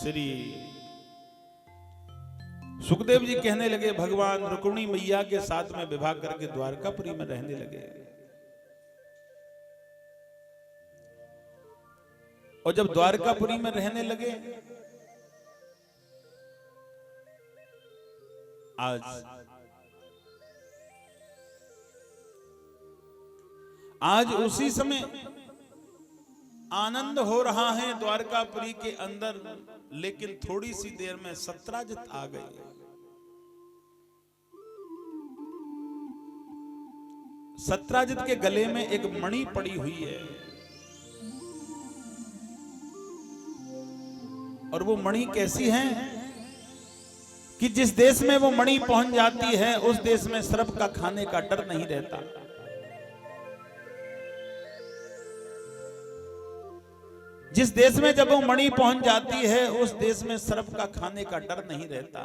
श्री सुखदेव जी कहने लगे भगवान रुक्मिणी मैया के साथ में विवाह करके द्वारकापुरी में रहने लगे। और जब द्वारकापुरी में रहने लगे, आज उसी समय आनंद हो रहा है द्वारकापुरी के अंदर, लेकिन थोड़ी सी देर में सत्राजित आ गए। सत्राजित के गले में एक मणि पड़ी हुई है और वो मणि कैसी है कि जिस देश में वो मणि पहुंच जाती है उस देश में सर्प का खाने का डर नहीं रहता। जिस देश में जब वो मणि पहुंच जाती है उस देश में सर्प का खाने का डर नहीं रहता।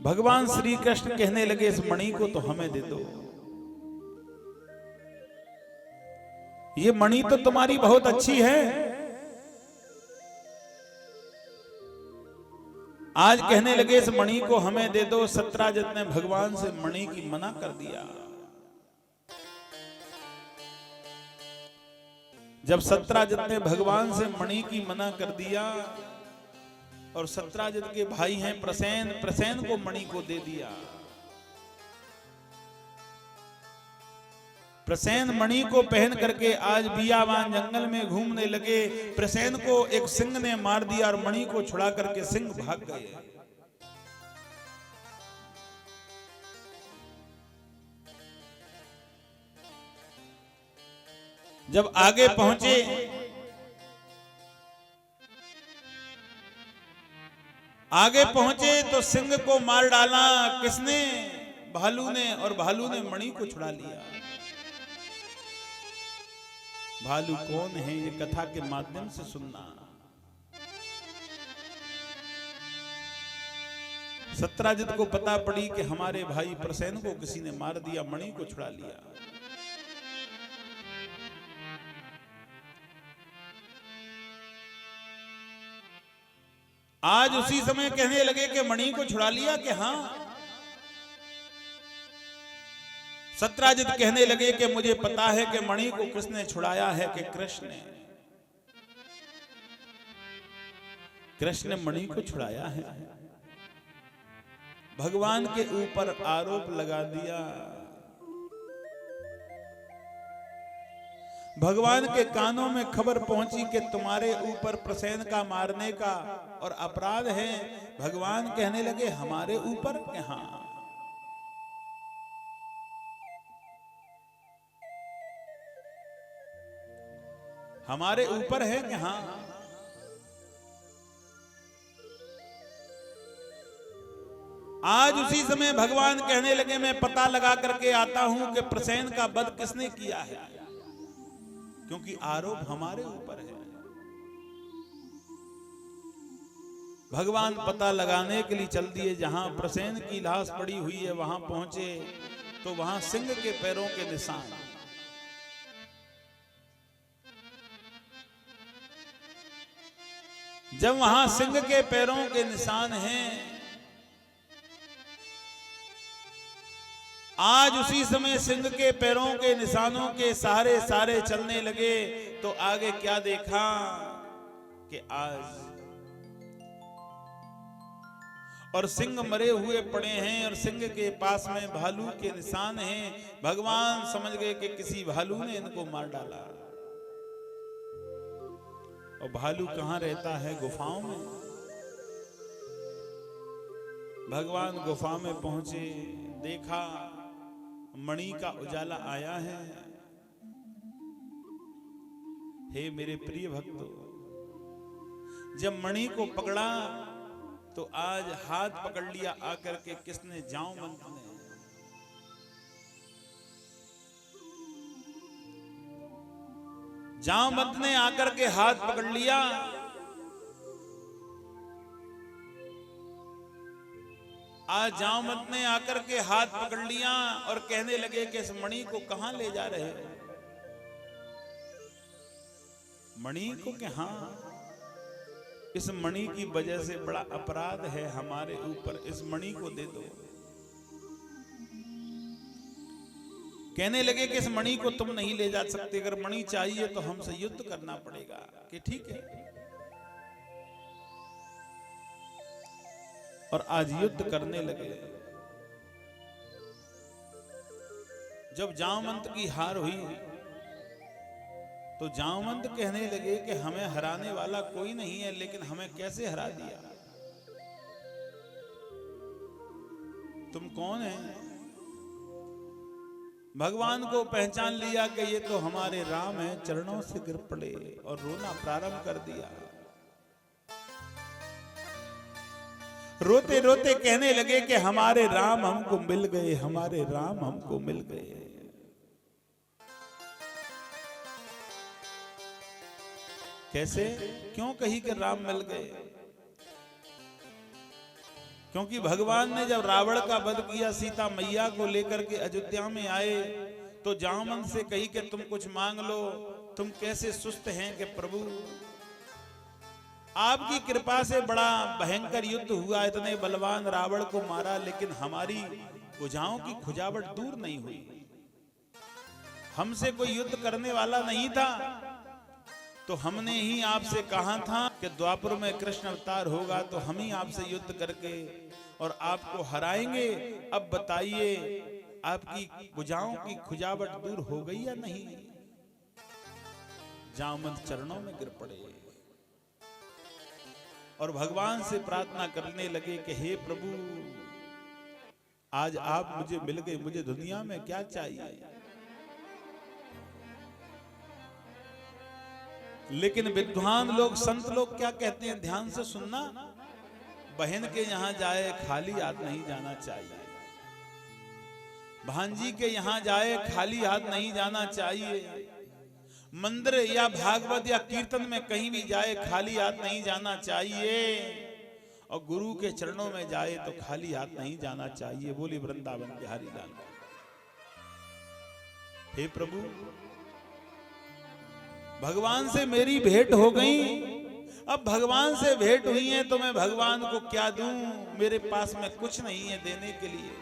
भगवान श्री कृष्ण कहने लगे इस मणि को तो हमें दे दो, ये मणि तो तुम्हारी बहुत अच्छी है। आज कहने लगे इस मणि को हमें दे दो। सत्राजित ने भगवान से मणि की मना कर दिया। जब सत्राजित ने भगवान से मणि की मना कर दिया और सत्राजित के भाई हैं प्रसेन, प्रसेन को मणि को दे दिया। प्रसेन मणि को पहन करके आज बियावान जंगल में घूमने लगे। प्रसेन को एक सिंह ने मार दिया और मणि को छुड़ा करके सिंह भाग गए। जब आगे पहुंचे तो सिंह को मार डाला किसने? भालू ने, और भालू ने मणि को छुड़ा लिया। भालू कौन है ये कथा के माध्यम से सुनना। सत्राजित को पता पड़ी कि हमारे भाई प्रसेन को किसी ने मार दिया, मणि को छुड़ा लिया। आज उसी समय कहने लगे कि मणि को छुड़ा लिया कि हाँ। सत्राजित कहने लगे कि मुझे पता है कि मणि को किसने छुड़ाया है, कि कृष्ण ने। कृष्ण ने मणि को छुड़ाया है। भगवान के ऊपर आरोप लगा दिया। भगवान के कानों में खबर पहुंची कि तुम्हारे ऊपर प्रसेन का मारने का और अपराध है। भगवान कहने लगे हमारे ऊपर कि हाँ। हमारे ऊपर है कि हाँ। आज उसी समय भगवान कहने लगे मैं पता लगा करके आता हूं कि प्रसेन का वध किसने किया है, क्योंकि आरोप हमारे ऊपर है। भगवान पता लगाने के लिए चल दिए। जहां प्रसेन की लाश पड़ी हुई है वहां पहुंचे तो वहां सिंह के पैरों के निशान। जब वहां सिंह के पैरों के निशान हैं, आज उसी समय सिंह के पैरों के निशानों के सहारे सारे चलने लगे तो आगे क्या देखा कि आज और सिंह मरे हुए पड़े हैं और सिंह के पास में भालू के निशान हैं। भगवान समझ गए कि किसी भालू ने इनको मार डाला। और भालू कहां रहता है? गुफाओं में। भगवान गुफा में पहुंचे, देखा मणि का उजाला आया है। हे मेरे प्रिय भक्तों, जब मणि को पकड़ा तो आज हाथ पकड़ लिया आकर के किसने? जामवंत ने। जामवंत ने आकर के हाथ पकड़ लिया। आज जामवंत ने आकर के हाथ पकड़ लिया और कहने लगे कि इस मणि को कहां ले जा रहे हो? मणि को कि हाँ, इस मणि की वजह से बड़ा अपराध है हमारे ऊपर, इस मणि को दे दो। कहने लगे कि इस मणि को तुम नहीं ले जा सकते, अगर मणि चाहिए तो हमसे युद्ध करना पड़ेगा। कि ठीक है। और आज युद्ध करने लगे। जब जामवंत की हार हुई तो जामवंत कहने लगे कि हमें हराने वाला कोई नहीं है, लेकिन हमें कैसे हरा दिया? तुम कौन है? भगवान को पहचान लिया कि ये तो हमारे राम हैं। चरणों से गिर पड़े और रोना प्रारंभ कर दिया। रोते रोते कहने लगे कि हमारे राम हमको मिल गए, हमारे राम हमको मिल गए। कैसे? क्यों कही कि राम मिल गए? क्योंकि भगवान ने जब रावण का वध किया, सीता मैया को लेकर के अयोध्या में आए, तो जामवंत से कही कि तुम कुछ मांग लो। तुम कैसे सुस्त हैं कि प्रभु आपकी कृपा से बड़ा भयंकर युद्ध हुआ, इतने बलवान रावण को मारा, लेकिन हमारी भुजाओं की खुजावट दूर नहीं हुई। हमसे कोई युद्ध करने वाला नहीं था, तो हमने ही आपसे कहा था कि द्वापर में कृष्ण अवतार होगा तो हम ही आपसे युद्ध करके और आपको हराएंगे। अब बताइए आपकी भुजाओं की खुजावट दूर हो गई या नहीं? जामवंत चरणों में गिर पड़े और भगवान से प्रार्थना करने लगे कि हे प्रभु, आज आप मुझे मिल गए, मुझे दुनिया में क्या चाहिए? लेकिन विद्वान लोग, संत लोग क्या कहते हैं, ध्यान से सुनना। बहन के यहां जाए खाली हाथ नहीं जाना चाहिए, भांजी के यहां जाए खाली हाथ नहीं जाना चाहिए, मंदिर या भागवत या कीर्तन में कहीं भी जाए खाली हाथ नहीं जाना चाहिए, और गुरु के चरणों में जाए तो खाली हाथ नहीं जाना चाहिए। बोली वृंदावन बिहारी लाल। हे प्रभु, भगवान से मेरी भेंट हो गई, अब भगवान से भेंट हुई है तो मैं भगवान को क्या दूं? मेरे पास में कुछ नहीं है देने के लिए।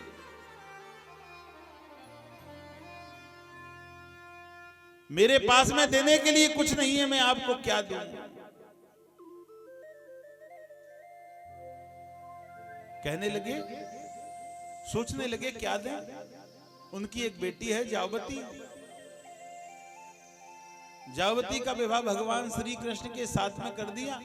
मेरे पास में देने के लिए कुछ नहीं है, मैं आपको क्या दूं? कहने लगे, सोचने लगे क्या दें। उनकी एक बेटी है जावती। जावती का विवाह भगवान श्री कृष्ण के साथ में कर दिया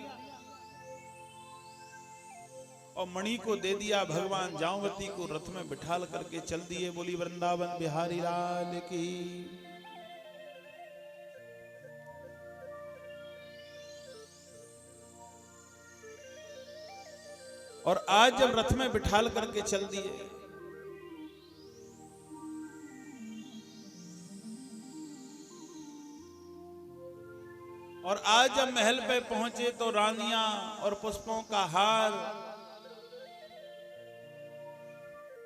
और मणि को दे दिया। भगवान जावती को रथ में बिठाल करके चल दिए। बोली वृंदावन बिहारी लाल की। और आज जब रथ में बिठाल करके चल दिए, और आज जब महल पे पहुंचे तो रानियां और पुष्पों का हार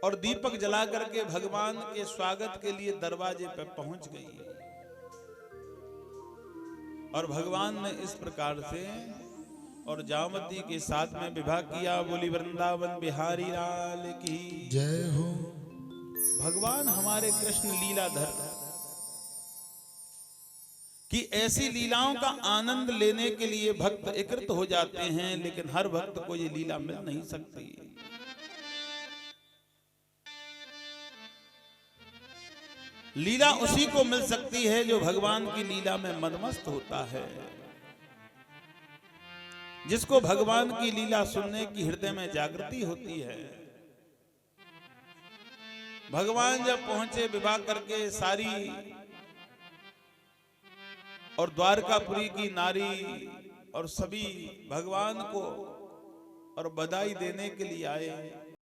और दीपक जला करके भगवान के स्वागत के लिए दरवाजे पे पहुंच गई। और भगवान ने इस प्रकार से और जामवती के साथ में विवाह किया। बोली वृंदावन बिहारी लाल की जय हो। भगवान हमारे कृष्ण लीलाधर कि ऐसी लीलाओं का आनंद लेने के लिए भक्त एकत्र हो जाते हैं, लेकिन हर भक्त को ये लीला मिल नहीं सकती। लीला उसी को मिल सकती है जो भगवान की लीला में मदमस्त होता है, जिसको भगवान की लीला सुनने की हृदय में जागृति होती है। भगवान जब पहुंचे विवाह करके सारी, और द्वारकापुरी की नारी और सभी भगवान को और बधाई देने के लिए आए।